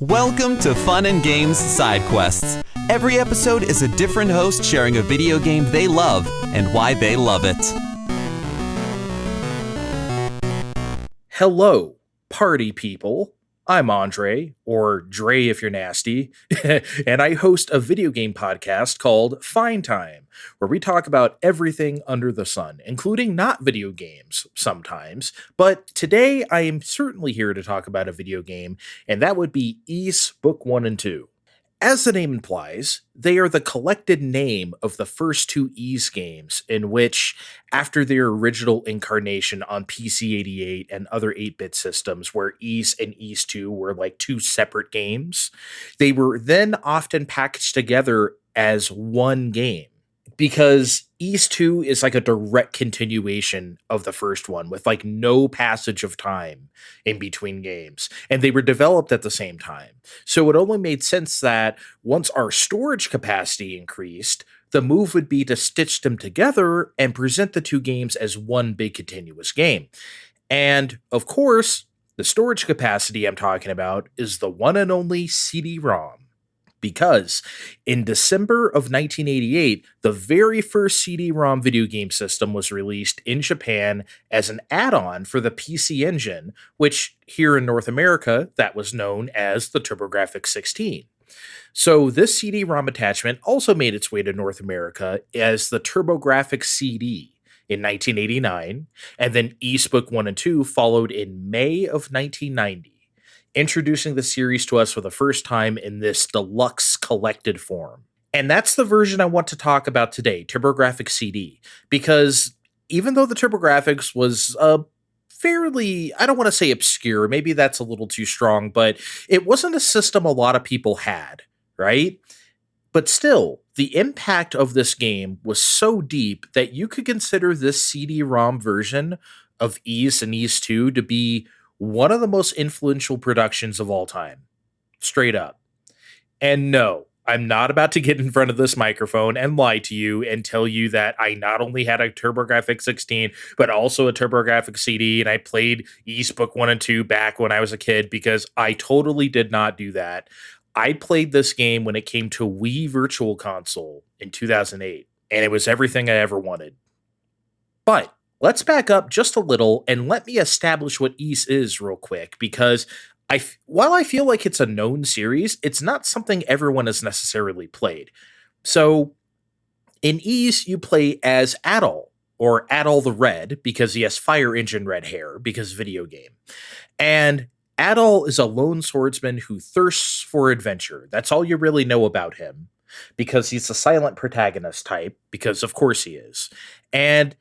Welcome to Fun and Games Side Quests. Every episode is a different host sharing a video game they love and why they love it. Hello, party people. I'm Andre, or Dre if you're nasty, and I host a video game podcast called Fine Time, where we talk about everything under the sun, including not video games sometimes. But today I am certainly here to talk about a video game, and that would be Ys Book 1 and 2. As the name implies, they are the collected name of the first two Ys games, in which, after their original incarnation on PC-88 and other 8-bit systems, where Ys and Ys 2 were like two separate games, they were then often packaged together as one game. Because Ys 2 is like a direct continuation of the first one with like no passage of time in between games. And they were developed at the same time. So it only made sense that once our storage capacity increased, the move would be to stitch them together and present the two games as one big continuous game. And of course, the storage capacity I'm talking about is the one and only CD-ROM. Because in December of 1988, the very first CD-ROM video game system was released in Japan as an add-on for the PC Engine, which here in North America, that was known as the TurboGrafx-16. So this CD-ROM attachment also made its way to North America as the TurboGrafx-CD in 1989, and then Ys Book 1 and 2 followed in May of 1990. Introducing the series to us for the first time in this deluxe collected form. And that's the version I want to talk about today, TurboGrafx-CD, because even though the TurboGrafx was fairly, I don't want to say obscure, maybe that's a little too strong, but it wasn't a system a lot of people had, right? But still, the impact of this game was so deep that you could consider this CD-ROM version of Ys and Ys 2 to be one of the most influential productions of all time. Straight up. And no, I'm not about to get in front of this microphone and lie to you and tell you that I not only had a TurboGrafx-16, but also a TurboGrafx-CD, and I played Ys Book 1 and 2 back when I was a kid, because I totally did not do that. I played this game when it came to Wii Virtual Console in 2008, and it was everything I ever wanted. But let's back up just a little and let me establish what Ys is real quick, because while I feel like it's a known series, it's not something everyone has necessarily played. So in Ys, you play as Adol, or Adol the Red, because he has fire engine red hair, because video game. And Adol is a lone swordsman who thirsts for adventure. That's all you really know about him, because he's a silent protagonist type, because of course he is. And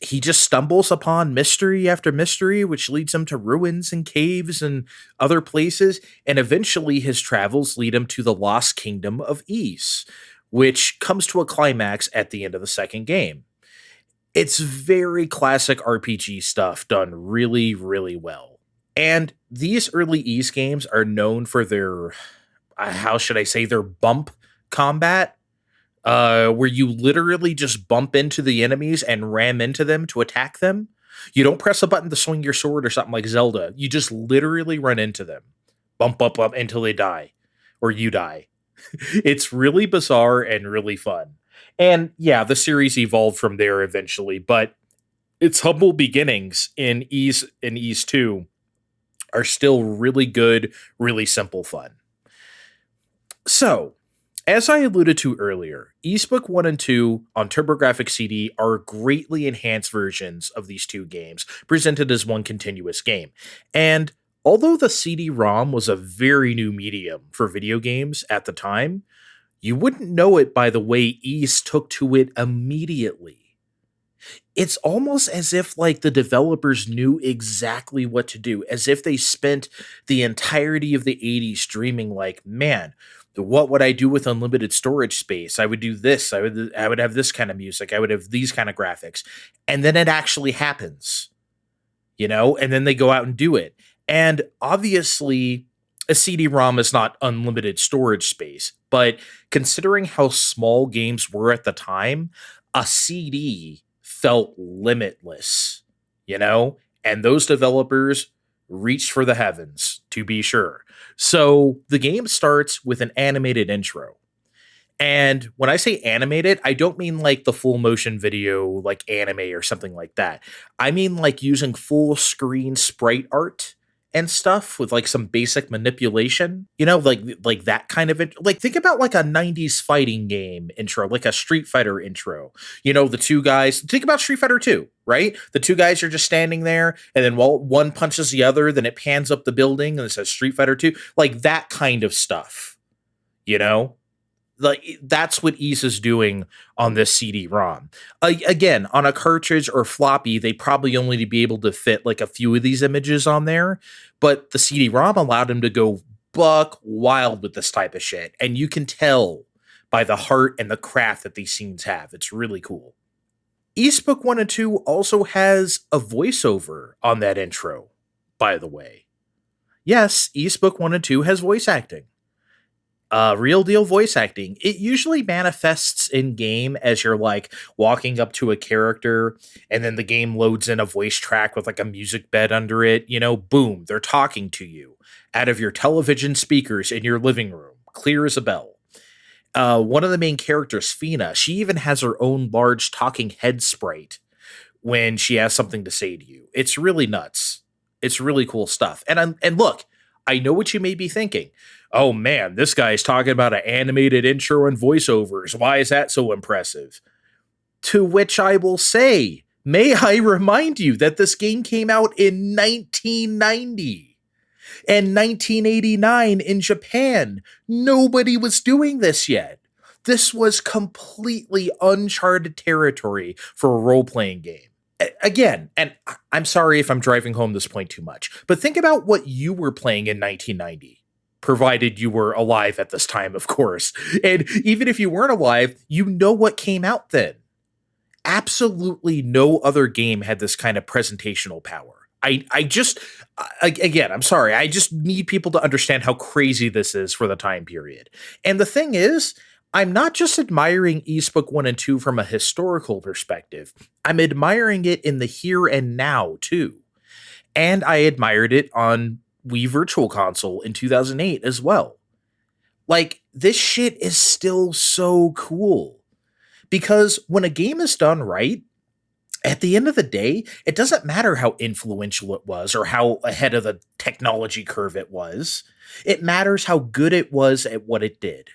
he just stumbles upon mystery after mystery, which leads him to ruins and caves and other places, and eventually his travels lead him to the lost kingdom of Ys, which comes to a climax at the end of the second game. It's very classic RPG stuff done really, really well. And these early Ys games are known for their, their bump combat, where you literally just bump into the enemies and ram into them to attack them. You don't press a button to swing your sword or something like Zelda. You just literally run into them. Bump up until they die. Or you die. It's really bizarre and really fun. And yeah, the series evolved from there eventually, but its humble beginnings in Ys and Ys 2 are still really good, really simple fun. So, as I alluded to earlier, Ys Book 1 and 2 on TurboGrafx-CD are greatly enhanced versions of these two games, presented as one continuous game. And although the CD-ROM was a very new medium for video games at the time, you wouldn't know it by the way Ys took to it immediately. It's almost as if like the developers knew exactly what to do, as if they spent the entirety of the 80s dreaming like, man, what would I do with unlimited storage space? I would do this. I would have this kind of music. I would have these kind of graphics. And then it actually happens, and then they go out and do it. And obviously a CD-ROM is not unlimited storage space, but considering how small games were at the time, a CD felt limitless, and those developers reached for the heavens to to be sure. So the game starts with an animated intro. And when I say animated, I don't mean like the full motion video, like anime or something like that. I mean like using full screen sprite art and stuff with like some basic manipulation, like that kind of it. Like think about like a 90s fighting game intro, like a Street Fighter intro. The two guys, think about Street Fighter 2, right? The two guys are just standing there, and then while one punches the other, then it pans up the building and it says Street Fighter 2, like that kind of stuff, you know? Like that's what Ys is doing on this CD-ROM. Again, on a cartridge or floppy, they probably only be able to fit like a few of these images on there, but the CD-ROM allowed him to go buck wild with this type of shit, and you can tell by the heart and the craft that these scenes have. It's really cool. Ys Book 1 and 2 also has a voiceover on that intro, by the way. Yes, Ys Book 1 and 2 has voice acting. Real deal voice acting. It usually manifests in game as you're like walking up to a character and then the game loads in a voice track with like a music bed under it. Boom, they're talking to you out of your television speakers in your living room, clear as a bell. One of the main characters, Fina, she even has her own large talking head sprite when she has something to say to you. It's really nuts. It's really cool stuff. And look, I know what you may be thinking. Oh man, this guy's talking about an animated intro and voiceovers. Why is that so impressive? To which I will say, may I remind you that this game came out in 1990. And 1989 in Japan, nobody was doing this yet. This was completely uncharted territory for a role-playing game. Again, and I'm sorry if I'm driving home this point too much, but think about what you were playing in 1990. Provided you were alive at this time, of course. And even if you weren't alive, you know what came out then. Absolutely no other game had this kind of presentational power. Again, I'm sorry. I just need people to understand how crazy this is for the time period. And the thing is, I'm not just admiring Ys Book 1 and 2 from a historical perspective. I'm admiring it in the here and now, too. And I admired it on Wii Virtual Console in 2008 as well. Like, this shit is still so cool. Because when a game is done right, at the end of the day, it doesn't matter how influential it was or how ahead of the technology curve it was. It matters how good it was at what it did.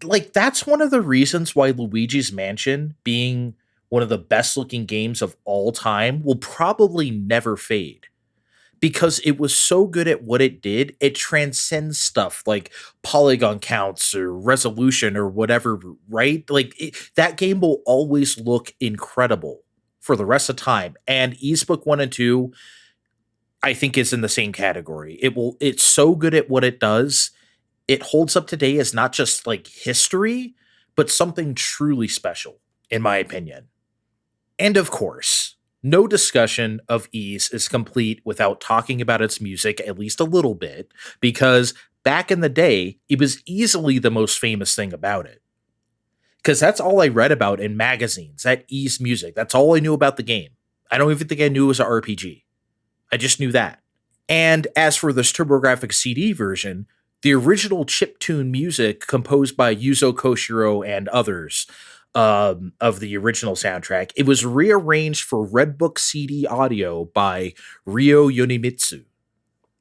That's one of the reasons why Luigi's Mansion, being one of the best looking games of all time, will probably never fade. Because it was so good at what it did, it transcends stuff like polygon counts or resolution or whatever, right? That game will always look incredible for the rest of time. And Ys Book 1 and 2, I think, is in the same category. It's so good at what it does. It holds up today as not just like history, but something truly special, in my opinion. And of course, no discussion of Ys is complete without talking about its music at least a little bit, because back in the day, it was easily the most famous thing about it. Because that's all I read about in magazines, that Ys music. That's all I knew about the game. I don't even think I knew it was an RPG. I just knew that. And as for this TurboGrafx CD version, the original chiptune music composed by Yuzo Koshiro and others of the original soundtrack, it was rearranged for Red Book CD audio by Ryo Yonemitsu.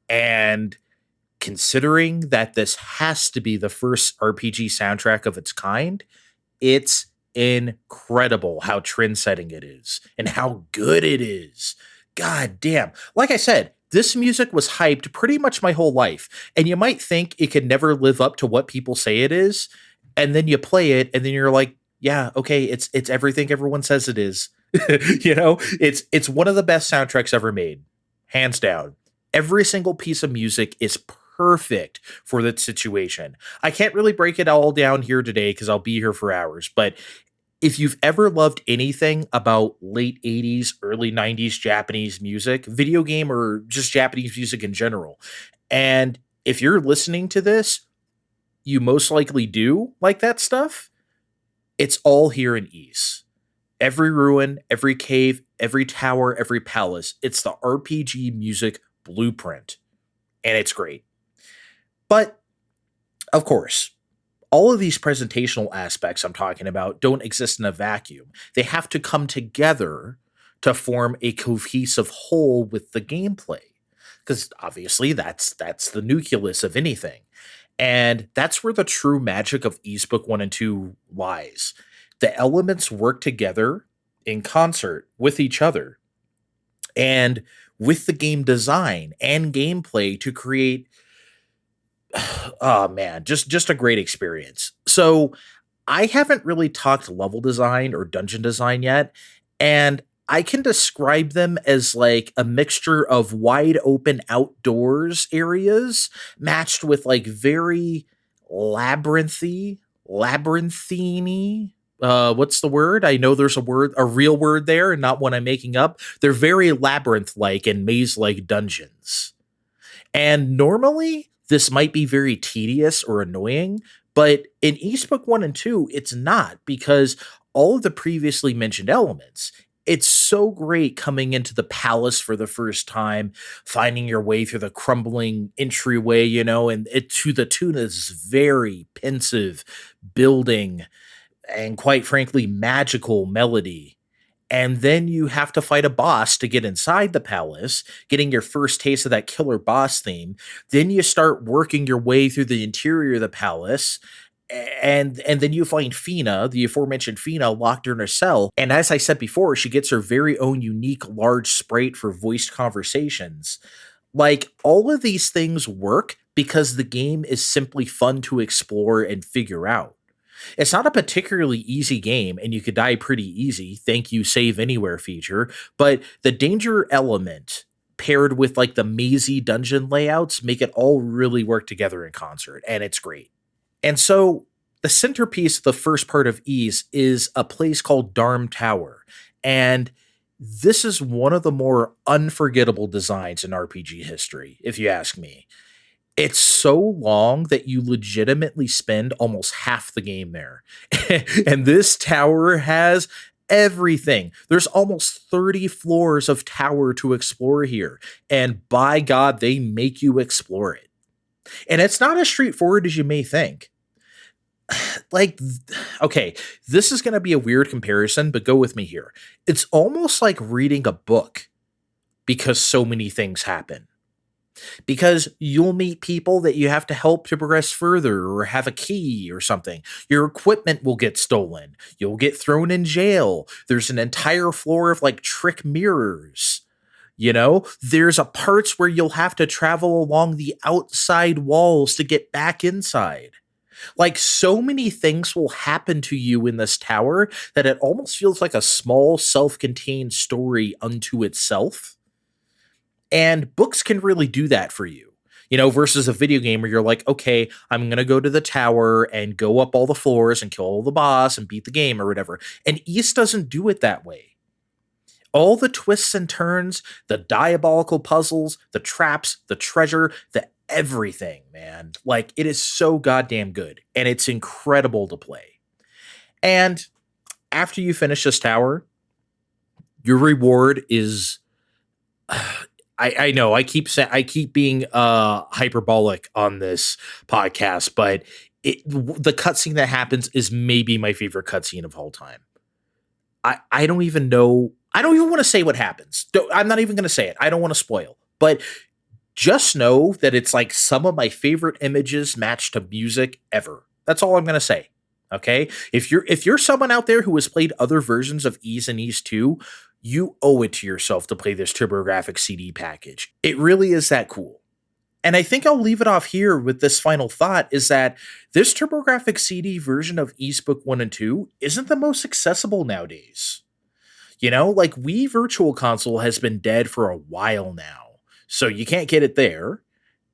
And considering that this has to be the first RPG soundtrack of its kind, it's incredible how trend-setting it is and how good it is. God damn. Like I said, this music was hyped pretty much my whole life. And you might think it could never live up to what people say it is. And then you play it and then you're like, yeah, okay, it's everything everyone says it is. It's one of the best soundtracks ever made. Hands down. Every single piece of music is perfect for that situation. I can't really break it all down here today because I'll be here for hours, but if you've ever loved anything about late 80s, early 90s Japanese music, video game or just Japanese music in general, and if you're listening to this, you most likely do like that stuff, it's all here in Ys. Every ruin, every cave, every tower, every palace, it's the RPG music blueprint. and it's great. But of course, all of these presentational aspects I'm talking about don't exist in a vacuum. They have to come together to form a cohesive whole with the gameplay. Because obviously that's the nucleus of anything. And that's where the true magic of Eastbook 1 and 2 lies. The elements work together in concert with each other and with the game design and gameplay to create oh man, just a great experience. So I haven't really talked level design or dungeon design yet, and I can describe them as like a mixture of wide open outdoors areas matched with like very labyrinthine. What's the word? I know there's a real word there, and not one I'm making up. They're very labyrinth-like and maze-like dungeons. And normally, this might be very tedious or annoying, but in Eastbook 1 and 2, it's not because all of the previously mentioned elements. It's so great coming into the palace for the first time, finding your way through the crumbling entryway, and it to the tune of this very pensive building and quite frankly magical melody. And then you have to fight a boss to get inside the palace, getting your first taste of that killer boss theme. Then you start working your way through the interior of the palace. And then you find Fina, the aforementioned Fina, locked in her cell. And as I said before, she gets her very own unique large sprite for voiced conversations. Like, all of these things work because the game is simply fun to explore and figure out. It's not a particularly easy game, and you could die pretty easy. Thank you, save anywhere feature. But the danger element paired with like the mazy dungeon layouts make it all really work together in concert, and it's great. And so the centerpiece of the first part of Ease is a place called Darm Tower. And this is one of the more unforgettable designs in RPG history, if you ask me. It's so long that you legitimately spend almost half the game there. And this tower has everything. There's almost 30 floors of tower to explore here. And by God, they make you explore it. And it's not as straightforward as you may think. Like, okay, this is going to be a weird comparison, but go with me here. It's almost like reading a book because so many things happen. Because you'll meet people that you have to help to progress further or have a key or something. Your equipment will get stolen. You'll get thrown in jail. There's an entire floor of like trick mirrors. There's a parts where you'll have to travel along the outside walls to get back inside. Like, so many things will happen to you in this tower that it almost feels like a small self-contained story unto itself. And books can really do that for you, versus a video game where you're like, okay, I'm going to go to the tower and go up all the floors and kill all the boss and beat the game or whatever. And East doesn't do it that way. All the twists and turns, the diabolical puzzles, the traps, the treasure, the everything, man. Like, it is so goddamn good. And it's incredible to play. And after you finish this tower, your reward is... I know I keep being hyperbolic on this podcast, but the cutscene that happens is maybe my favorite cutscene of all time. I don't even know. I don't even want to say what happens. I'm not even going to say it. I don't want to spoil. But just know that it's like some of my favorite images matched to music ever. That's all I'm going to say. Okay? If you're someone out there who has played other versions of Ease and Ease 2, you owe it to yourself to play this TurboGrafx CD package. It really is that cool. And I think I'll leave it off here with this final thought is that this TurboGrafx CD version of Eastbook 1 and 2 isn't the most accessible nowadays. Like Wii Virtual Console has been dead for a while now, so you can't get it there.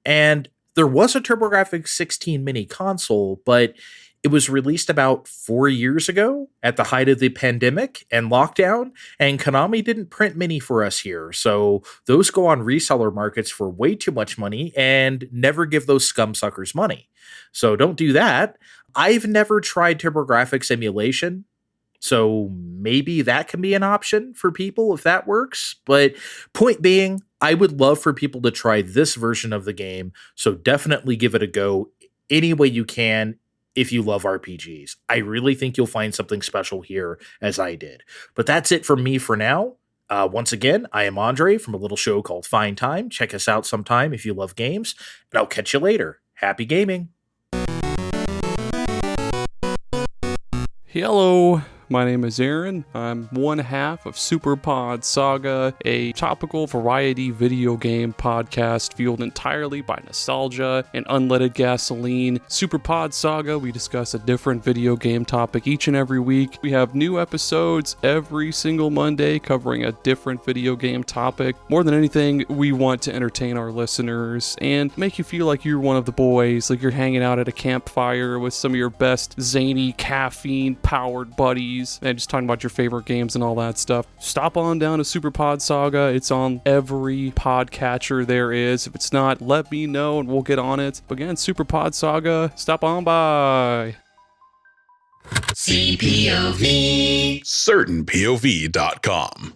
And there was a TurboGrafx 16 mini console, but it was released about 4 years ago at the height of the pandemic and lockdown, and Konami didn't print many for us here, so those go on reseller markets for way too much money and never give those scum suckers money. So don't do that. I've never tried TurboGrafx emulation, so maybe that can be an option for people if that works. But point being, I would love for people to try this version of the game, so definitely give it a go any way you can if you love RPGs. I really think you'll find something special here, as I did. But that's it from me for now. Once again, I am Andre from a little show called Fine Time. Check us out sometime if you love games, and I'll catch you later. Happy gaming! Hello, my name is Aaron. I'm one half of Superpod Saga, a topical variety video game podcast fueled entirely by nostalgia and unleaded gasoline. Superpod Saga, we discuss a different video game topic each and every week. We have new episodes every single Monday covering a different video game topic. More than anything, we want to entertain our listeners and make you feel like you're one of the boys, like you're hanging out at a campfire with some of your best zany, caffeine-powered buddies and just talking about your favorite games and all that stuff. Stop on down to Superpod Saga. It's on every podcatcher there is. If it's not, let me know and we'll get on it. But again, Superpod Saga, stop on by. CPOV. CertainPOV.com.